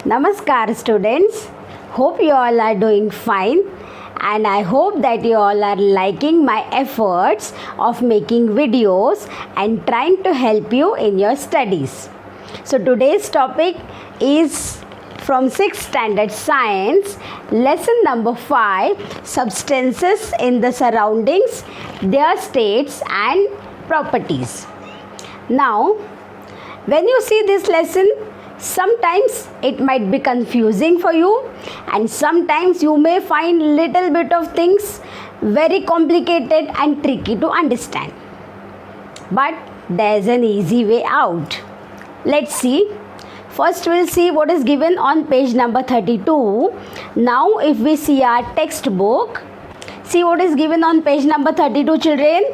Namaskar students. Hope you all are doing fine and I hope that you all are liking my efforts of making videos and trying to help you in your studies. So today's topic is from 6th standard science, lesson number 5, substances in the surroundings, their states and properties. Now, when you see this lesson, sometimes it might be confusing for you and sometimes you may find little bit of things very complicated and tricky to understand. But there's an easy way out. Let's see. First we'll see what is given on page number 32. Now if we see our textbook, see what is given on page number 32, children.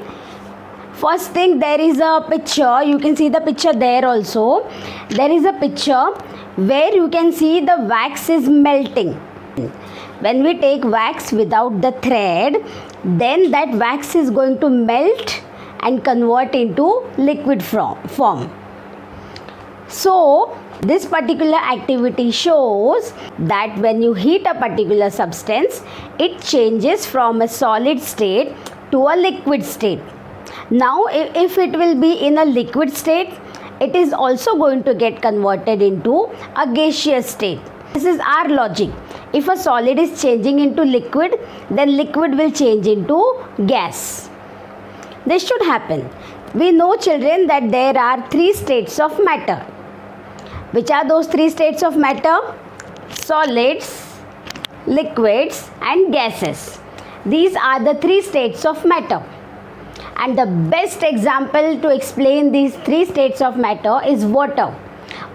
First thing, there is a picture. You can see the picture there also. There is a picture where you can see the wax is melting. When we take wax without the thread, then that wax is going to melt and convert into liquid form. So, this particular activity shows that when you heat a particular substance, it changes from a solid state to a liquid state. Now, if it will be in a liquid state, it is also going to get converted into a gaseous state. This is our logic. If a solid is changing into liquid, then liquid will change into gas. This should happen. We know, children, that there are 3 states of matter. Which are those 3 states of matter? Solids, liquids and gases. These are the 3 states of matter. And the best example to explain these 3 states of matter is water.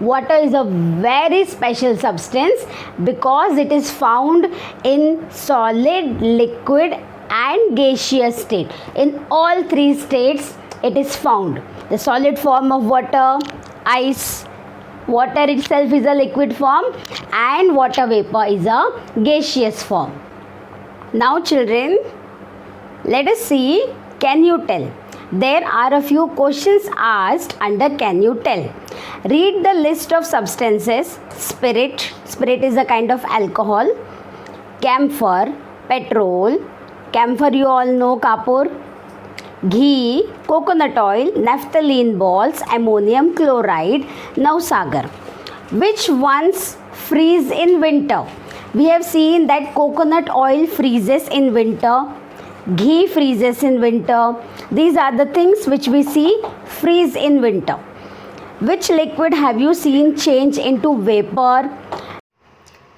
Water is a very special substance because it is found in solid, liquid and gaseous state. In all 3 states it is found. The solid form of water, ice, water itself is a liquid form and water vapor is a gaseous form. Now children, let us see. Can you tell? There are a few questions asked under can you tell. Read the list of substances. Spirit is a kind of alcohol. Camphor, petrol. Camphor you all know, kapur. Ghee, coconut oil, naphthalene balls, ammonium chloride. Now Sagar, which ones freeze in winter? We have seen that coconut oil freezes in winter. Ghee freezes in winter. These are the things which we see freeze in winter. Which liquid have you seen change into vapor?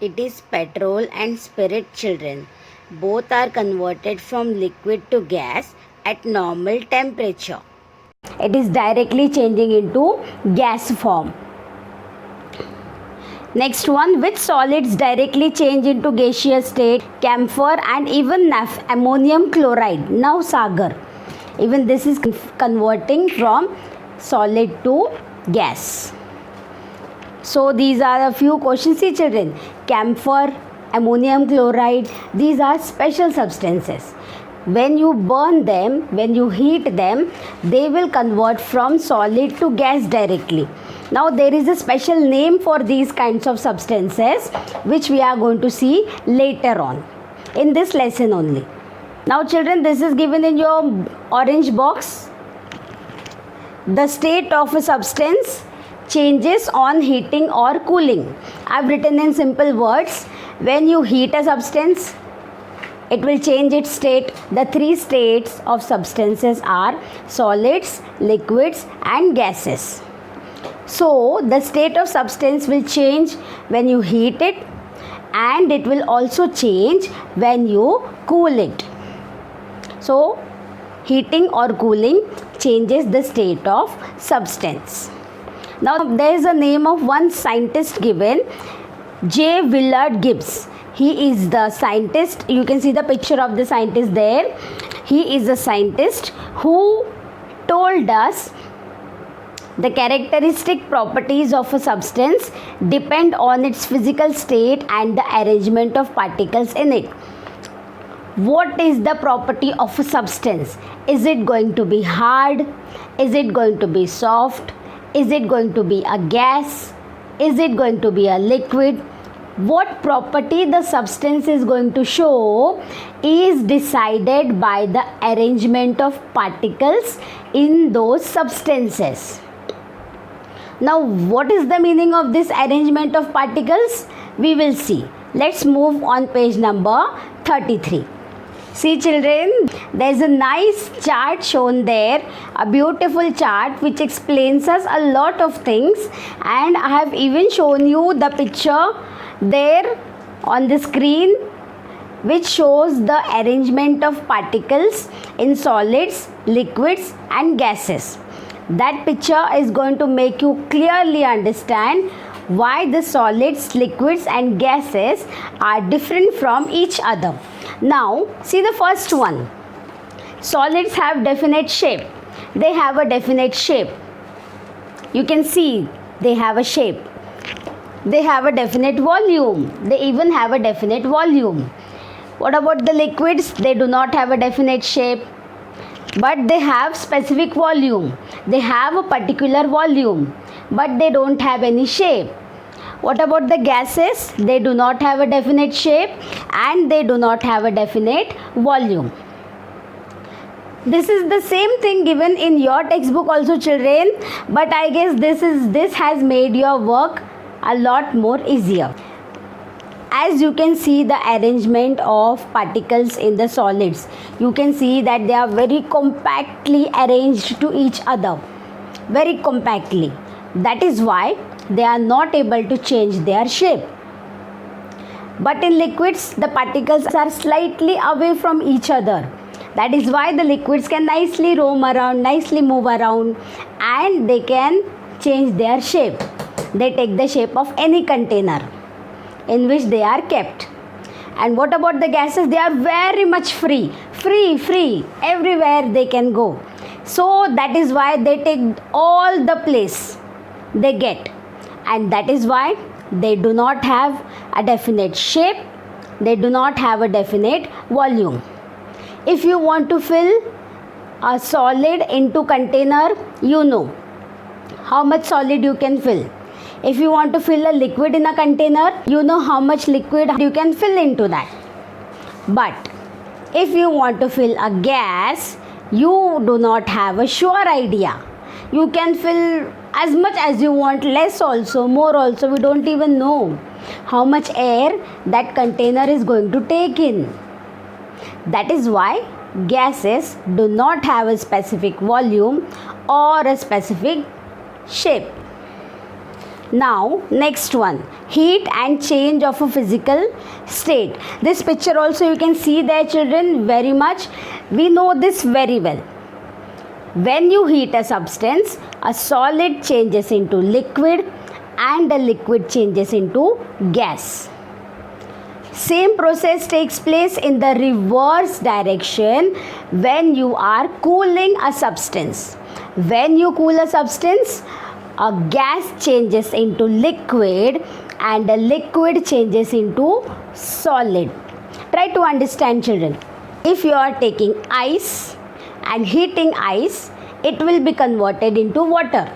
It is petrol and spirit, children. Both are converted from liquid to gas at normal temperature. It is directly changing into gas form. Next one, which solids directly change into gaseous state? Camphor and even ammonium chloride. Now Sagar. Even this is converting from solid to gas. So these are a few questions. See children, camphor, ammonium chloride, these are special substances. When you burn them, when you heat them, they will convert from solid to gas directly. Now there is a special name for these kinds of substances which we are going to see later on in this lesson only. Now children, this is given in your orange box. The state of a substance changes on heating or cooling. I have written in simple words. When you heat a substance, it will change its state. The 3 states of substances are solids, liquids and gases. So, the state of substance will change when you heat it and it will also change when you cool it. So, heating or cooling changes the state of substance. Now, there is a name of one scientist given, J. Willard Gibbs. He is the scientist. You can see the picture of the scientist there. He is a scientist who told us the characteristic properties of a substance depend on its physical state and the arrangement of particles in it. What is the property of a substance? Is it going to be hard? Is it going to be soft? Is it going to be a gas? Is it going to be a liquid? What property the substance is going to show is decided by the arrangement of particles in those substances. Now, what is the meaning of this arrangement of particles? We will see. Let's move on page number 33. See children, there is a nice chart shown there, a beautiful chart which explains us a lot of things, and I have even shown you the picture there on the screen which shows the arrangement of particles in solids, liquids and gases. That picture is going to make you clearly understand why the solids, liquids and gases are different from each other. Now, see the first one. Solids have definite shape. They have a definite shape. You can see they have a shape. They have a definite volume. They even have a definite volume. What about the liquids? They do not have a definite shape, but they have specific volume. They have a particular volume, but they don't have any shape. What about the gases? They do not have a definite shape and they do not have a definite volume. This is the same thing given in your textbook also children, but I guess this has made your work a lot more easier. As you can see the arrangement of particles in the solids, you can see that they are very compactly arranged to each other, very compactly. That is why they are not able to change their shape. But in liquids, the particles are slightly away from each other. That is why the liquids can nicely roam around, nicely move around, and they can change their shape. They take the shape of any container in which they are kept. And what about the gases? They are very much free, everywhere they can go. So that is why they take all the place they get, and that is why they do not have a definite shape, they do not have a definite volume. If you want to fill a solid into container, you know how much solid you can fill. If you want to fill a liquid in a container, you know how much liquid you can fill into that. But if you want to fill a gas, you do not have a sure idea. You can fill as much as you want, less also, more also. We don't even know how much air that container is going to take in. That is why gases do not have a specific volume or a specific shape. Now, next one, heat and change of a physical state. This picture also you can see there children very much. We know this very well. When you heat a substance, a solid changes into liquid and a liquid changes into gas. Same process takes place in the reverse direction when you are cooling a substance. When you cool a substance, a gas changes into liquid and a liquid changes into solid. Try to understand children. If you are taking ice and heating ice, it will be converted into water.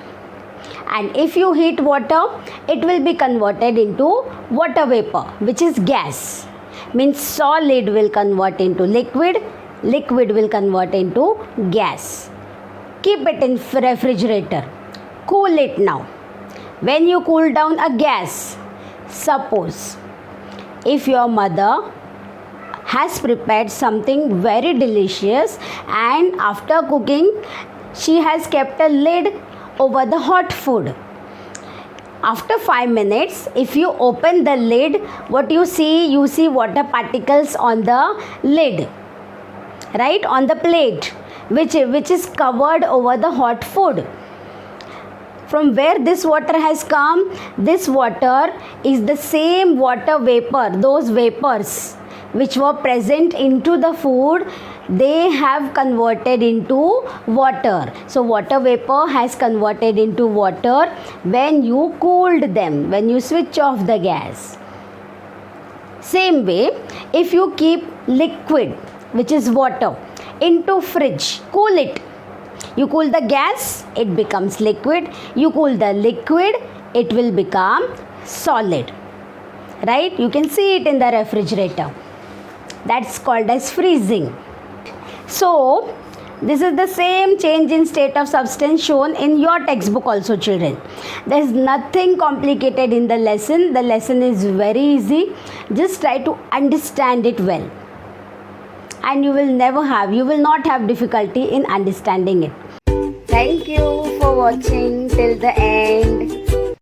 And if you heat water, it will be converted into water vapor, which is gas. Means solid will convert into liquid, liquid will convert into gas. Keep it in refrigerator. Cool it now. When you cool down a gas, suppose if your mother has prepared something very delicious and after cooking she has kept a lid over the hot food. After 5 minutes, if you open the lid, what you see water particles on the lid, right, on the plate, which is covered over the hot food. From where this water has come, this water is the same water vapor, those vapors which were present into the food, they have converted into water. So water vapor has converted into water when you cooled them, when you switch off the gas. Same way, if you keep liquid, which is water, into fridge, cool it. You cool the gas, it becomes liquid. You cool the liquid, it will become solid, right? You can see it in the refrigerator. That's called as freezing. So this is the same change in state of substance shown in your textbook also, children. There is nothing complicated in the lesson. The lesson is very easy. Just try to understand it well, and you will not have difficulty in understanding it. Thank you for watching till the end.